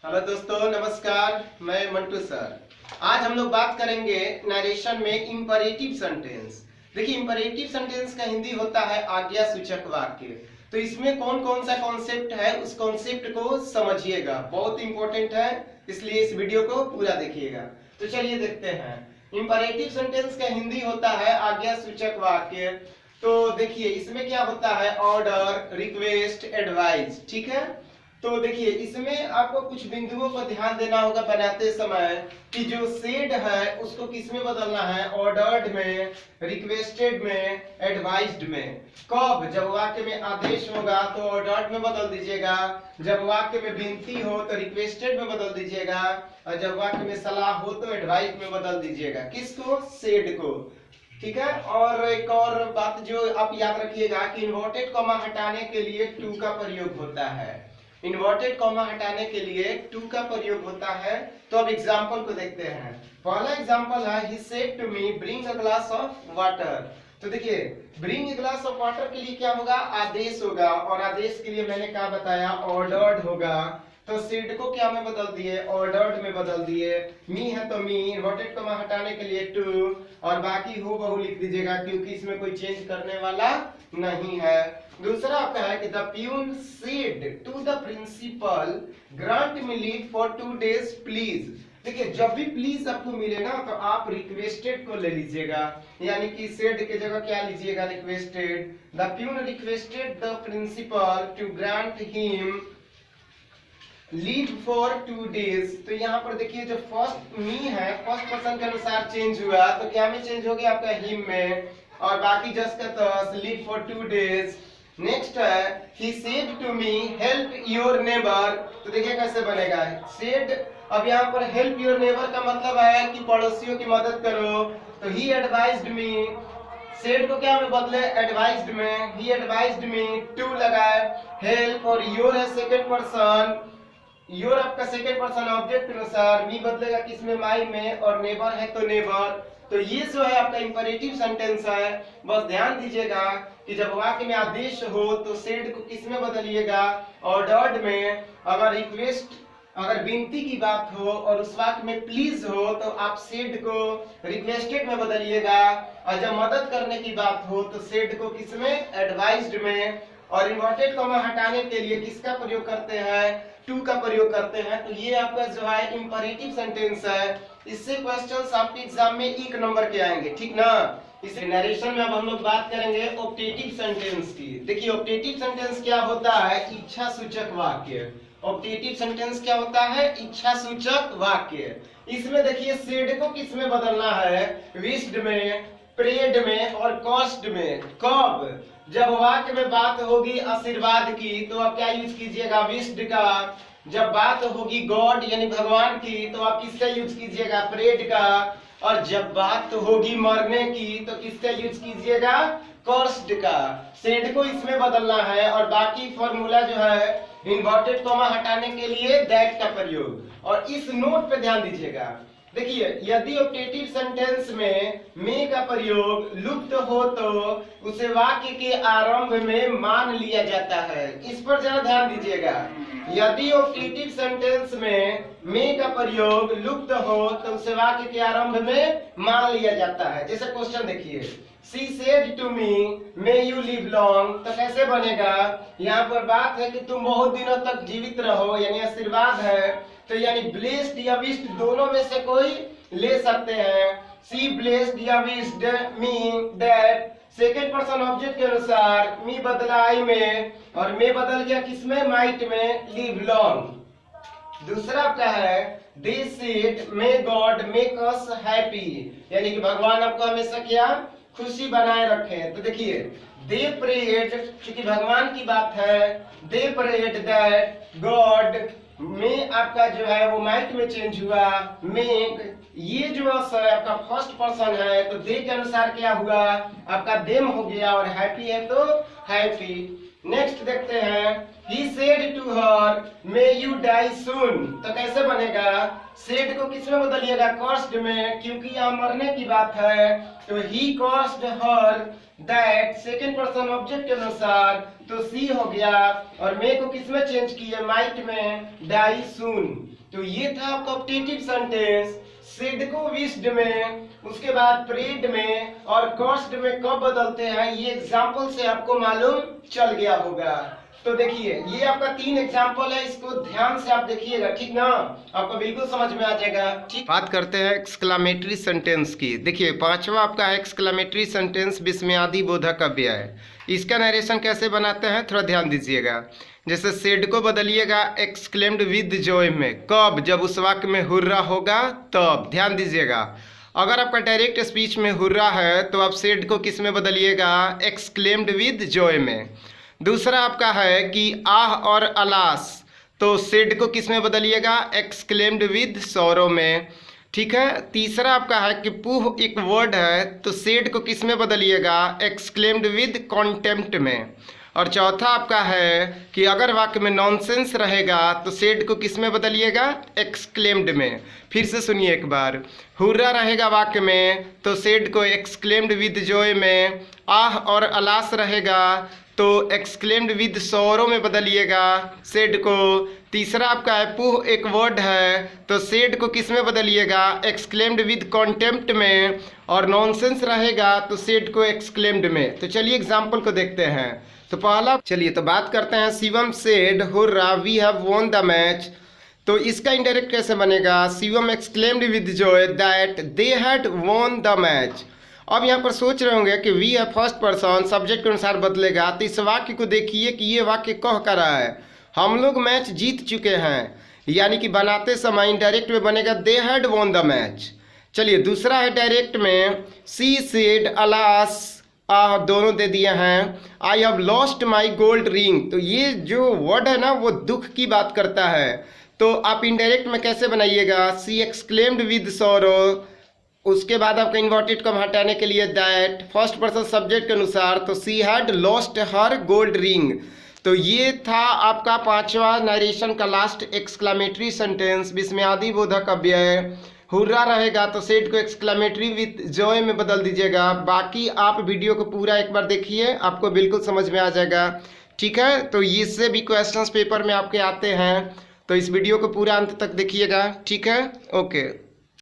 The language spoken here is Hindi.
हेलो दोस्तों, नमस्कार। मैं मंटू सर। आज हम लोग बात करेंगे नरेशन में इंपरेटिव सेंटेंस। देखिए, इंपरेटिव सेंटेंस का हिंदी होता है आज्ञा सूचक वाक्य। तो इसमें कौन कौन सा कॉन्सेप्ट है, उस कॉन्सेप्ट को समझिएगा, बहुत इंपॉर्टेंट है, इसलिए इस वीडियो को पूरा देखिएगा। तो चलिए देखते हैं। इंपरेटिव सेंटेंस का हिंदी होता है आज्ञा सूचक वाक्य। तो देखिए, इसमें क्या होता है, ऑर्डर, रिक्वेस्ट, एडवाइस। ठीक है। तो देखिए, इसमें आपको कुछ बिंदुओं पर ध्यान देना होगा बनाते समय कि जो सेड है उसको किस में बदलना है, ऑर्डर्ड में, रिक्वेस्टेड में, एडवाइज्ड में। कब? जब वाक्य में आदेश होगा तो ऑर्डर्ड में बदल दीजिएगा, जब वाक्य में विनती हो तो रिक्वेस्टेड में बदल दीजिएगा, और जब वाक्य में सलाह हो तो एडवाइज्ड में बदल दीजिएगा। किसको? सेड को। ठीक है। और एक और बात जो आप याद रखिएगा कि इन्वर्टेड कॉमा हटाने के लिए टू का प्रयोग होता है। इन्वर्टेड कॉमा हटाने के लिए टू का प्रयोग होता है। तो अब एग्जांपल को देखते हैं। पहला एग्जांपल है, he said to me bring a glass of water। तो देखिए, bring a glass of water के लिए क्या होगा? आदेश होगा, और आदेश के लिए मैंने क्या बताया? ऑर्डर्ड होगा। तो सेड को क्या में बदल दिए? ऑर्डर्ड में बदल दिए। मी है तो मी, इन्वर्टेड कॉमा हटाने के लिए टू, और बाकी हो बहु लिख दीजिएगा क्योंकि इसमें कोई चेंज करने वाला नहीं है। दूसरा आपका है कि the peon said to the principal grant me leave for 2 days please. देखिए, जब भी प्लीज आपको मिले ना तो आप रिक्वेस्टेड को ले लीजिएगा, यानी कि सेड के जगह क्या लीजिएगा? Requested. The peon requested the principal to grant him leave for 2 days। तो यहाँ पर देखिए, जो फर्स्ट मी है फर्स्ट पर्सन के अनुसार चेंज हुआ, तो क्या में चेंज हो गया? आपका हिम में, और बाकी जस्ट का तस, लीव फॉर 2 days। नेक्स्ट है, he said to me help your neighbor। तो देखिए कैसे बनेगा said। अब यहाँ पर help your neighbor का मतलब है कि पड़ोसियों की मदद करो। तो he advised me, said को क्या में बदले? advised में। he advised me to लगाए help, और your है सेकंड पर्सन, योर आपका सेकंड पर्सन ऑब्जेक्ट के अनुसार, मी बदलेगा किसमें? माई में, और नेबर है तो नेबर। तो ये जो है आपका इंपरेटिव सेंटेंस है। बस ध्यान दीजिएगा कि जब वाक्य में आदेश हो तो सेड को किसमें बदलिएगा? ऑर्डर्ड में। अगर विनती की बात हो और उस वाक्य में प्लीज हो तो आप सेड को रिक्वेस्टेड में बदलिएगा, और जब मदद करने की बात हो तो सेड को किसमें? एडवाइज्ड में। और इन्वर्टेड कॉमा हटाने के लिए किसका प्रयोग करते हैं? टू का प्रयोग करते हैं। तो ये आपका जो है इंपरेटिव सेंटेंस है। इससे क्वेश्चंस आपके एग्जाम में 1 नंबर के आएंगे, ठीक ना। इस नरेशन में अब हम लोग बात करेंगे ऑप्टेटिव सेंटेंस की। देखिए, ऑप्टेटिव सेंटेंस क्या होता है? इच्छा सूचक वाक्य। ऑप्टेटिव सेंटेंस क्या होता है? इच्छा सूचक वाक्य। इसमें देखिए, सेड को किसमें बदलना है? विश्ड में, प्रेड में, और कॉस्ट में। कब? जब वाक्य में बात होगी आशीर्वाद की तो आप क्या यूज कीजिएगा? विश्ड का। जब बात होगी गॉड यानी भगवान की तो आप किसका यूज कीजिएगा? प्रेड का। और जब बात होगी मरने की तो किसका यूज कीजिएगा? कर्स्ड का। सेड को इसमें बदलना है, और बाकी फॉर्मूला जो है इन्वर्टेड कॉमा हटाने के लिए दैट का प्रयोग। और इस नोट पे ध्यान दीजिएगा। देखिए, यदि ऑप्टेटिव सेंटेंस में का प्रयोग लुप्त हो तो उसे वाक्य के आरंभ में मान लिया जाता है। इस पर जरा ध्यान दीजिएगा। यदि ऑप्टेटिव सेंटेंस में का प्रयोग लुप्त हो तो उसे वाक्य के आरंभ में मान लिया जाता है। जैसे क्वेश्चन देखिए, She said to me, may you live long। तो कैसे बनेगा? यहाँ पर बात है कि तुम बहुत दिनों तक जीवित रहो, यानी आशीर्वाद है। तो यानी ब्लेस्ड या विश्ड दोनों में से कोई ले सकते हैं। She blessed या wished me that। Second person object के अनुसार मी बदला आई में, और मे बदल गया किसमें? माइट में, लिव लॉन्ग। दूसरा आपका है, they said may God make us happy, यानी कि भगवान आपको हमेशा क्या? खुशी बनाए रखे। तो देखिए, दे प्रेड, क्योंकि भगवान की बात है, दे प्रेड दैट गॉड में आपका जो है वो माइट में चेंज हुआ, मेक। ये जो है आपका फर्स्ट पर्सन है तो दे के अनुसार क्या हुआ? आपका देम हो गया, और हैप्पी है तो हैप्पी। नेक्स्ट देखते हैं, he said to her may you die soon। तो कैसे बनेगा? सेड को किसमें बदलिएगा? कॉस्ट में, क्योंकि यहाँ मरने की बात है। तो he caused her that second person object के अनुसार, तो सी हो गया, और मे को किस में चेंज किया, माइट में, डाई सून। तो ये था आपका ऑप्टेटिव सेंटेंस। सिड को विस्ड में, उसके बाद प्रेड में और कॉस्ट में कब बदलते हैं, ये एग्जाम्पल से आपको मालूम चल गया होगा। तो देखिए ये आपका 3 एग्जाम्पल है, इसको ध्यान से आप देखिएगा, ठीक ना, आपको बिल्कुल समझ में आ जाएगा। ठीक, बात करते हैं एक्सक्लामेटरी सेंटेंस की। देखिए 5वां आपका है एक्सक्लामेटरी सेंटेंस, विस्मयादि बोधक अव्यय। इसका नरेशन कैसे बनाते हैं थोड़ा ध्यान दीजिएगा। जैसे सेड को बदलिएगा एक्सक्लेम्ड विद जॉय में, कब, जब उस वाक्य में हुर्रा होगा तब, ध्यान दीजिएगा। अगर आपका डायरेक्ट स्पीच में हुर्रा है तो आप सेड को किस में बदलिएगा, एक्सक्लेम्ड विद जॉय में। दूसरा आपका है कि आह और अलास, तो सेड को किस में बदलिएगा, एक्सक्लेम्ड विद सौरो में। ठीक है। तीसरा आपका है कि पुह एक वर्ड है तो सेड को किस में बदलिएगा, एक्सक्लेम्ड विद कॉन्टेम्प्ट में। और चौथा आपका है कि अगर वाक्य में नॉनसेंस रहेगा तो सेड को किस में बदलिएगा, एक्सक्लेम्ड में। फिर से सुनिए एक बार, हुर्रा रहेगा वाक्य में तो सेड को एक्सक्लेम्ड विद जॉय में, आह और अलास रहेगा तो एक्सक्लेम्ड विद सौरो में बदलिएगा सेड को। तीसरा आपका है पुह एक वर्ड है तो सेड को किस में बदलिएगा, एक्सक्लेम्ड विद कॉन्टेम्प्ट में। और नॉनसेंस रहेगा तो सेड को एक्सक्लेम्ड में। तो चलिए एग्जाम्पल को देखते हैं। तो पहला चलिए तो बात करते हैं, Shivam said hurrah we have won the match. तो इसका इंडायरेक्ट कैसे बनेगा, Shivam exclaimed with joy that they had won the match. अब यहाँ पर सोच रहे होंगे कि वी है फर्स्ट पर्सन, सब्जेक्ट के अनुसार बदलेगा। तो इस वाक्य को देखिए कि ये वाक्य कह कर रहा है हम लोग मैच जीत चुके हैं, यानी कि बनाते समय इनडायरेक्ट में बनेगा दे हैड वॉन द मैच। चलिए दूसरा है डायरेक्ट में, सी सेड अलास, दोनों दे दिए हैं, I have lost my gold ring. तो ये जो वर्ड है ना वो दुख की बात करता है, तो आप इनडायरेक्ट में कैसे बनाइएगा, सी एक्सक्लेम्ड विद सॉरो, उसके बाद आपका इन्वर्टेड को हटाने के लिए दैट, फर्स्ट पर्सन सब्जेक्ट के अनुसार तो she had lost her gold ring. तो ये था आपका 5वां नरेशन का लास्ट एक्सक्लामेटरी सेंटेंस, विस्मयादि बोधक अव्यय। हुर्रा रहेगा तो सेड को एक्सक्लामेटरी विद जॉय में बदल दीजिएगा। बाकी आप वीडियो को पूरा एक बार देखिए, आपको बिल्कुल समझ में आ जाएगा। ठीक है, तो इससे भी क्वेश्चंस पेपर में आपके आते हैं, तो इस वीडियो को पूरा अंत तक देखिएगा। ठीक है, ओके।